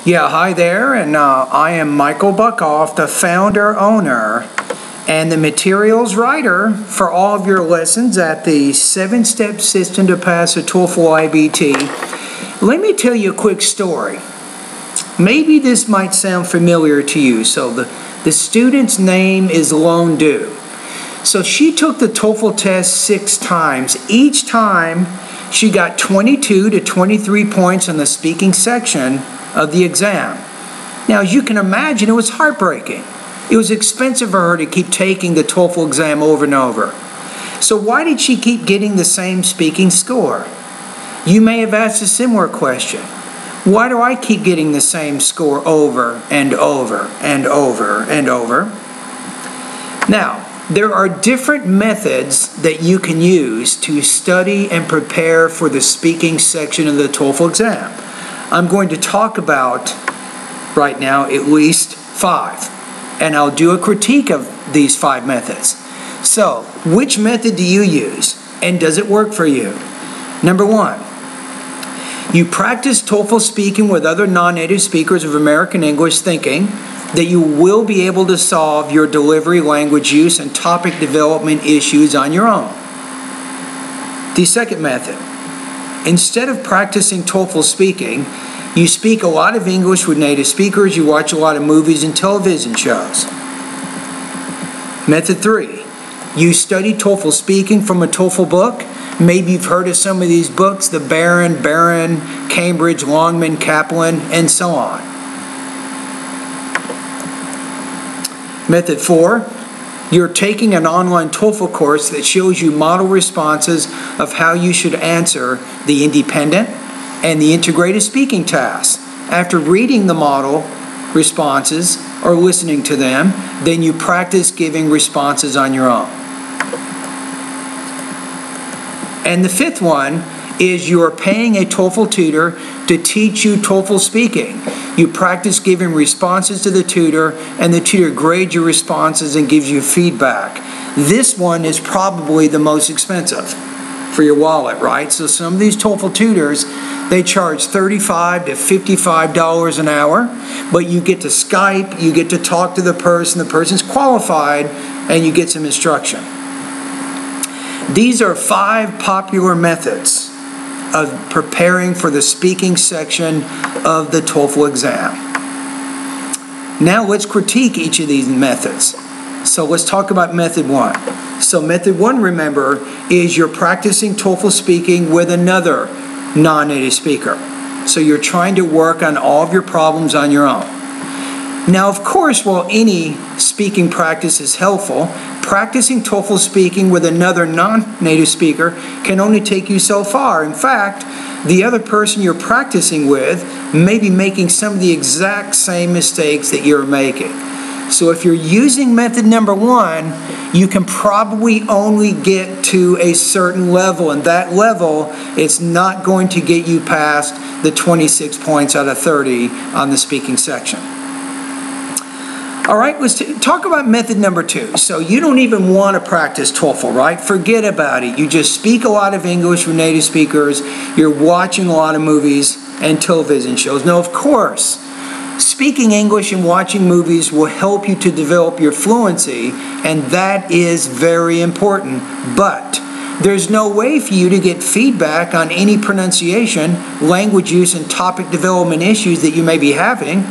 Yeah, hi there, and I am Michael Buckoff, the founder, owner, and the materials writer for all of your lessons at the 7-step system to pass a TOEFL IBT. Let me tell you a quick story. Maybe this might sound familiar to you. So the student's name is Lone Do. So she took the TOEFL test 6 times. Each time she got 22 to 23 points in the speaking section of the exam. Now, as you can imagine, it was heartbreaking. It was expensive for her to keep taking the TOEFL exam over and over. So why did she keep getting the same speaking score? You may have asked a similar question. Why do I keep getting the same score over and over and over and over? Now, there are different methods that you can use to study and prepare for the speaking section of the TOEFL exam. I'm going to talk about, right now, at least 5. And I'll do a critique of these 5 methods. So, which method do you use? And does it work for you? Number 1, you practice TOEFL speaking with other non-native speakers of American English, thinking that you will be able to solve your delivery, language use, and topic development issues on your own. The second method, instead of practicing TOEFL speaking, you speak a lot of English with native speakers, you watch a lot of movies and television shows. Method 3, you study TOEFL speaking from a TOEFL book. Maybe you've heard of some of these books, the Barron, Cambridge, Longman, Kaplan, and so on. Method 4, you're taking an online TOEFL course that shows you model responses of how you should answer the independent and the integrated speaking tasks. After reading the model responses or listening to them, then you practice giving responses on your own. And the 5th one is you're paying a TOEFL tutor to teach you TOEFL speaking. You practice giving responses to the tutor, and the tutor grades your responses and gives you feedback. This one is probably the most expensive for your wallet, right? So some of these TOEFL tutors, they charge $35 to $55 an hour, but you get to Skype, you get to talk to the person's qualified, and you get some instruction. These are 5 popular methods of preparing for the speaking section of the TOEFL exam. Now let's critique each of these methods. So let's talk about method 1. So method 1, remember, is you're practicing TOEFL speaking with another non-native speaker. So you're trying to work on all of your problems on your own. Now, of course, while any speaking practice is helpful, practicing TOEFL speaking with another non-native speaker can only take you so far. In fact, the other person you're practicing with may be making some of the exact same mistakes that you're making. So if you're using method number 1, you can probably only get to a certain level, and that level is not going to get you past the 26 points out of 30 on the speaking section. All right, let's talk about method number 2. So you don't even want to practice TOEFL, right? Forget about it. You just speak a lot of English with native speakers. You're watching a lot of movies and television shows. Now, of course, speaking English and watching movies will help you to develop your fluency, and that is very important. But there's no way for you to get feedback on any pronunciation, language use, and topic development issues that you may be having.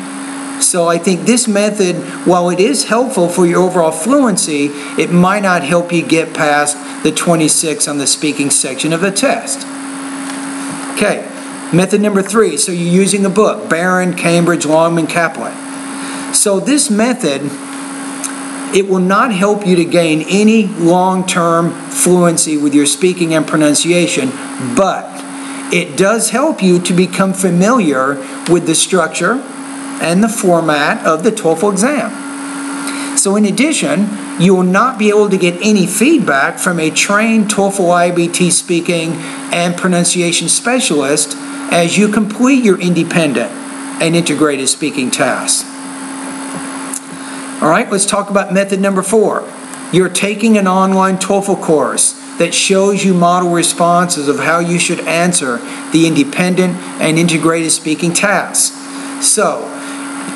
So I think this method, while it is helpful for your overall fluency, it might not help you get past the 26 on the speaking section of the test. Okay, method number 3. So you're using a book, Barron, Cambridge, Longman, Kaplan. So this method, it will not help you to gain any long-term fluency with your speaking and pronunciation, but it does help you to become familiar with the structure and the format of the TOEFL exam. So in addition, you will not be able to get any feedback from a trained TOEFL IBT speaking and pronunciation specialist as you complete your independent and integrated speaking tasks. All right, let's talk about method number 4. You're taking an online TOEFL course that shows you model responses of how you should answer the independent and integrated speaking tasks. So,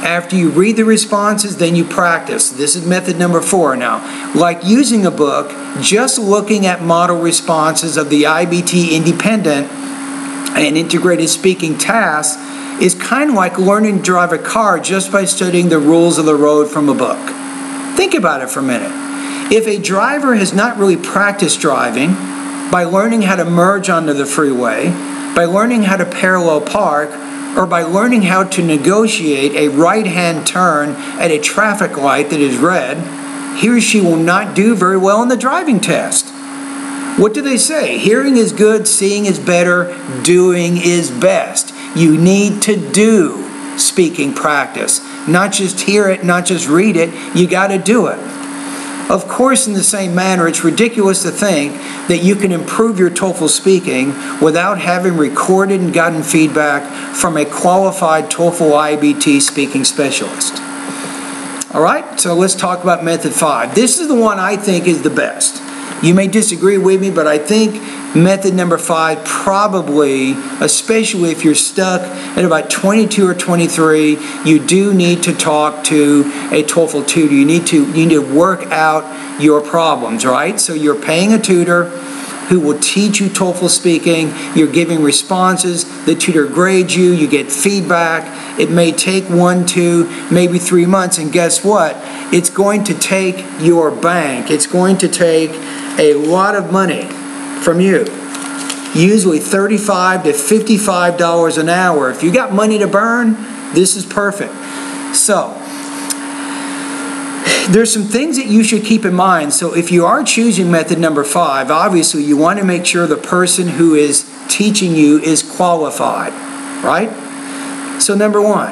after you read the responses, then you practice. This is method number 4 now. Like using a book, just looking at model responses of the IBT independent and integrated speaking tasks is kind of like learning to drive a car just by studying the rules of the road from a book. Think about it for a minute. If a driver has not really practiced driving by learning how to merge onto the freeway, by learning how to parallel park, or by learning how to negotiate a right-hand turn at a traffic light that is red, he or she will not do very well in the driving test. What do they say? Hearing is good, seeing is better, doing is best. You need to do speaking practice. Not just hear it, not just read it, you got to do it. Of course, in the same manner, it's ridiculous to think that you can improve your TOEFL speaking without having recorded and gotten feedback from a qualified TOEFL IBT speaking specialist. All right, so let's talk about method 5. This is the one I think is the best. You may disagree with me, but I think method number 5 probably, especially if you're stuck at about 22 or 23, you do need to talk to a TOEFL tutor. You need to work out your problems, right? So you're paying a tutor who will teach you TOEFL speaking. You're giving responses. The tutor grades you. You get feedback. It may take 1, 2, maybe 3 months. And guess what? It's going to take your bank. It's going to take a lot of money from you. Usually $35 to $55 an hour. If you got money to burn, this is perfect. So, there's some things that you should keep in mind. So if you are choosing method number 5, obviously you want to make sure the person who is teaching you is qualified, right? So number 1,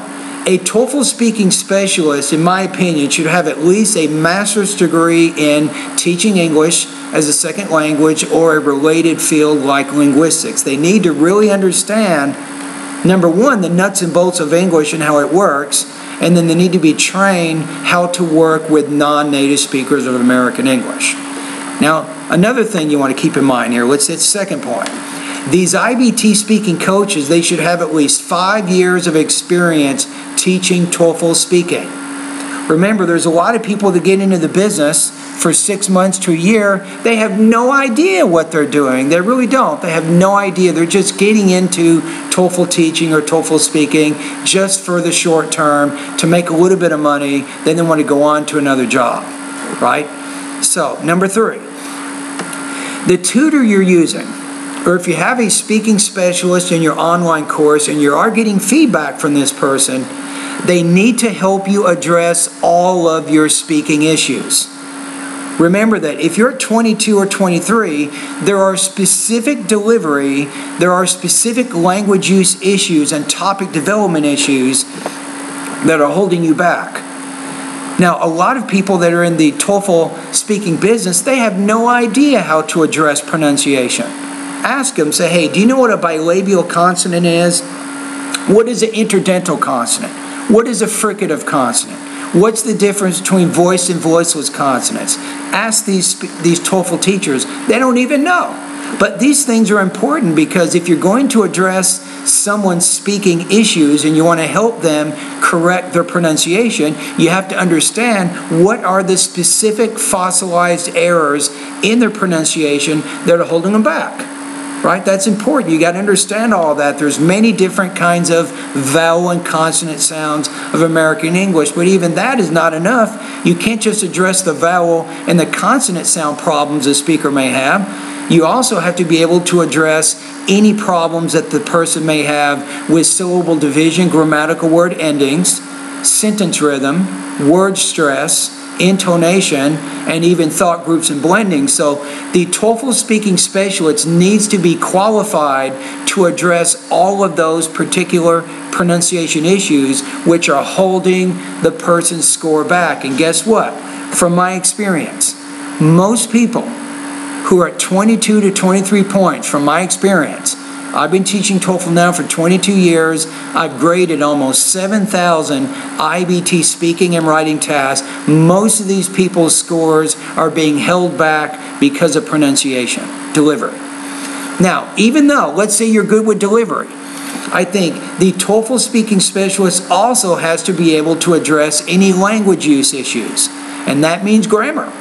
a TOEFL speaking specialist, in my opinion, should have at least a master's degree in teaching English as a second language or a related field like linguistics. They need to really understand, number 1, the nuts and bolts of English and how it works, and then they need to be trained how to work with non-native speakers of American English. Now, another thing you want to keep in mind here, let's hit second point. These IBT speaking coaches, they should have at least 5 years of experience teaching TOEFL speaking. Remember, there's a lot of people that get into the business for 6 months to a year. They have no idea what they're doing. They really don't. They have no idea. They're just getting into TOEFL teaching or TOEFL speaking just for the short term to make a little bit of money. Then they want to go on to another job, right? So, number 3, the tutor you're using, or if you have a speaking specialist in your online course and you are getting feedback from this person, they need to help you address all of your speaking issues. Remember that if you're 22 or 23, there are specific delivery, there are specific language use issues and topic development issues that are holding you back. Now, a lot of people that are in the TOEFL speaking business, they have no idea how to address pronunciation. Ask them, say, hey, do you know what a bilabial consonant is? What is an interdental consonant? What is a fricative consonant? What's the difference between voiced and voiceless consonants? Ask these TOEFL teachers. They don't even know. But these things are important because if you're going to address someone's speaking issues and you want to help them correct their pronunciation, you have to understand what are the specific fossilized errors in their pronunciation that are holding them back. Right? That's important. You got to understand all that. There's many different kinds of vowel and consonant sounds of American English, but even that is not enough. You can't just address the vowel and the consonant sound problems a speaker may have. You also have to be able to address any problems that the person may have with syllable division, grammatical word endings, sentence rhythm, word stress, intonation, and even thought groups and blending. So the TOEFL speaking specialist needs to be qualified to address all of those particular pronunciation issues which are holding the person's score back. And guess what? From my experience, most people who are at 22 to 23 points, from my experience, I've been teaching TOEFL now for 22 years. I've graded almost 7,000 IBT speaking and writing tasks. Most of these people's scores are being held back because of pronunciation, delivery. Now, even though, let's say you're good with delivery, I think the TOEFL speaking specialist also has to be able to address any language use issues, and that means grammar.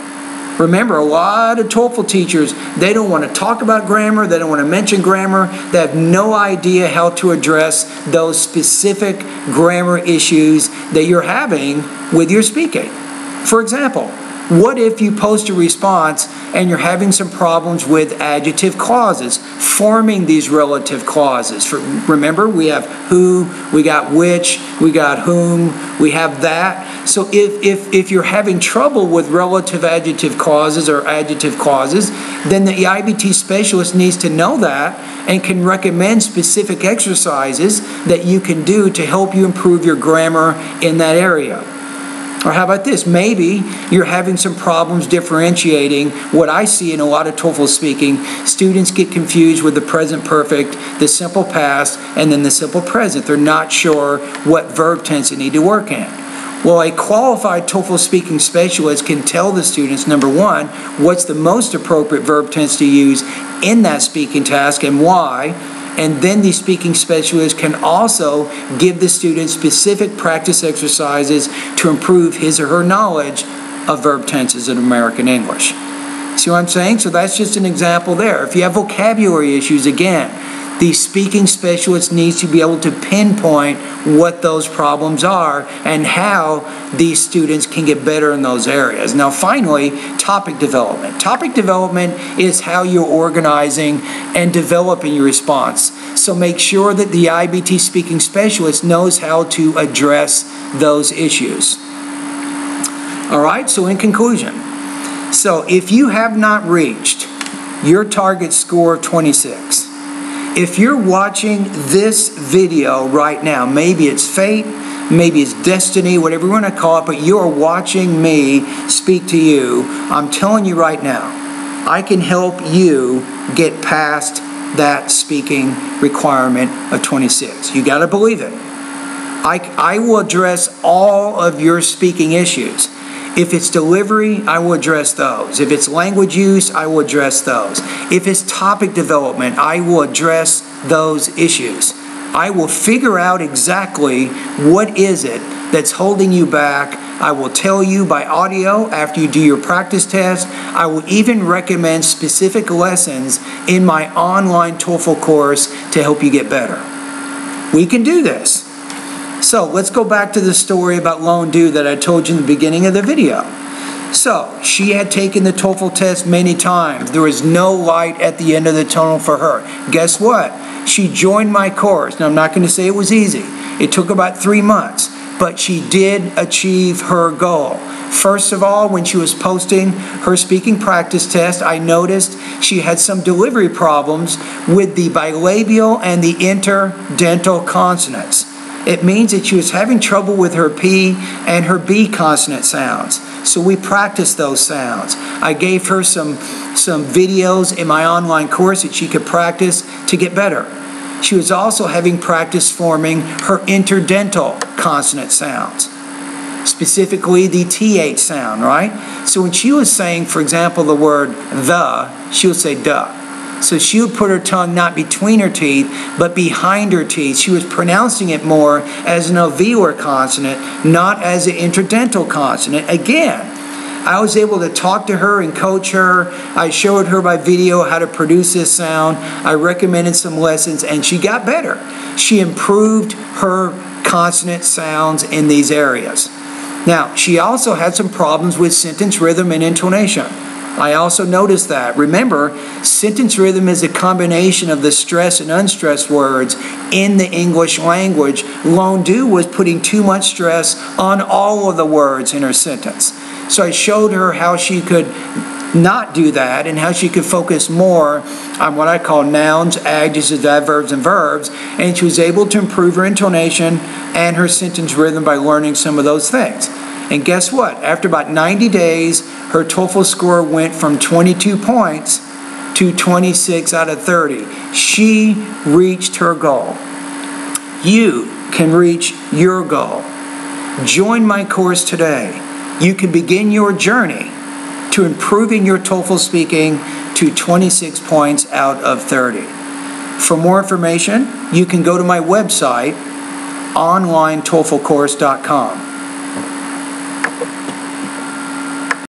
Remember, a lot of TOEFL teachers, they don't want to talk about grammar, they don't want to mention grammar, they have no idea how to address those specific grammar issues that you're having with your speaking. For example, what if you post a response and you're having some problems with adjective clauses, forming these relative clauses? Remember, we have who, we got which, we got whom, we have that. So if you're having trouble with relative adjective clauses or adjective clauses, then the IBT specialist needs to know that and can recommend specific exercises that you can do to help you improve your grammar in that area. Or how about this? Maybe you're having some problems differentiating what I see in a lot of TOEFL speaking. Students get confused with the present perfect, the simple past, and then the simple present. They're not sure what verb tense they need to work in. Well, a qualified TOEFL speaking specialist can tell the students, number one, what's the most appropriate verb tense to use in that speaking task and why. And then the speaking specialist can also give the student specific practice exercises to improve his or her knowledge of verb tenses in American English. See what I'm saying? So that's just an example there. If you have vocabulary issues, again, the speaking specialist needs to be able to pinpoint what those problems are and how these students can get better in those areas. Now finally, topic development. Topic development is how you're organizing and developing your response. So make sure that the IBT speaking specialist knows how to address those issues. All right, so in conclusion, so if you have not reached your target score of 26, if you're watching this video right now, maybe it's fate, maybe it's destiny, whatever you want to call it, but you're watching me speak to you, I'm telling you right now, I can help you get past that speaking requirement of 26. You got to believe it. I will address all of your speaking issues. If it's delivery, I will address those. If it's language use, I will address those. If it's topic development, I will address those issues. I will figure out exactly what is it that's holding you back. I will tell you by audio after you do your practice test. I will even recommend specific lessons in my online TOEFL course to help you get better. We can do this. So let's go back to the story about Lone Do that I told you in the beginning of the video. So she had taken the TOEFL test many times. There was no light at the end of the tunnel for her. Guess what? She joined my course. Now I'm not going to say it was easy. It took about 3 months, but she did achieve her goal. First of all, when she was posting her speaking practice test, I noticed she had some delivery problems with the bilabial and the interdental consonants. It means that she was having trouble with her P and her B consonant sounds. So we practiced those sounds. I gave her some videos in my online course that she could practice to get better. She was also having practice forming her interdental consonant sounds, specifically the TH sound, right? So when she was saying, for example, the word the, she would say duh. So she would put her tongue not between her teeth, but behind her teeth. She was pronouncing it more as an alveolar consonant, not as an interdental consonant. Again, I was able to talk to her and coach her. I showed her by video how to produce this sound. I recommended some lessons, and she got better. She improved her consonant sounds in these areas. Now, she also had some problems with sentence rhythm and intonation. I also noticed that. Remember, sentence rhythm is a combination of the stressed and unstressed words in the English language. Lone Do was putting too much stress on all of the words in her sentence. So I showed her how she could not do that and how she could focus more on what I call nouns, adjectives, adverbs, and verbs. And she was able to improve her intonation and her sentence rhythm by learning some of those things. And guess what? After about 90 days, her TOEFL score went from 22 points to 26 out of 30. She reached her goal. You can reach your goal. Join my course today. You can begin your journey to improving your TOEFL speaking to 26 points out of 30. For more information, you can go to my website, onlinetoeflcourse.com.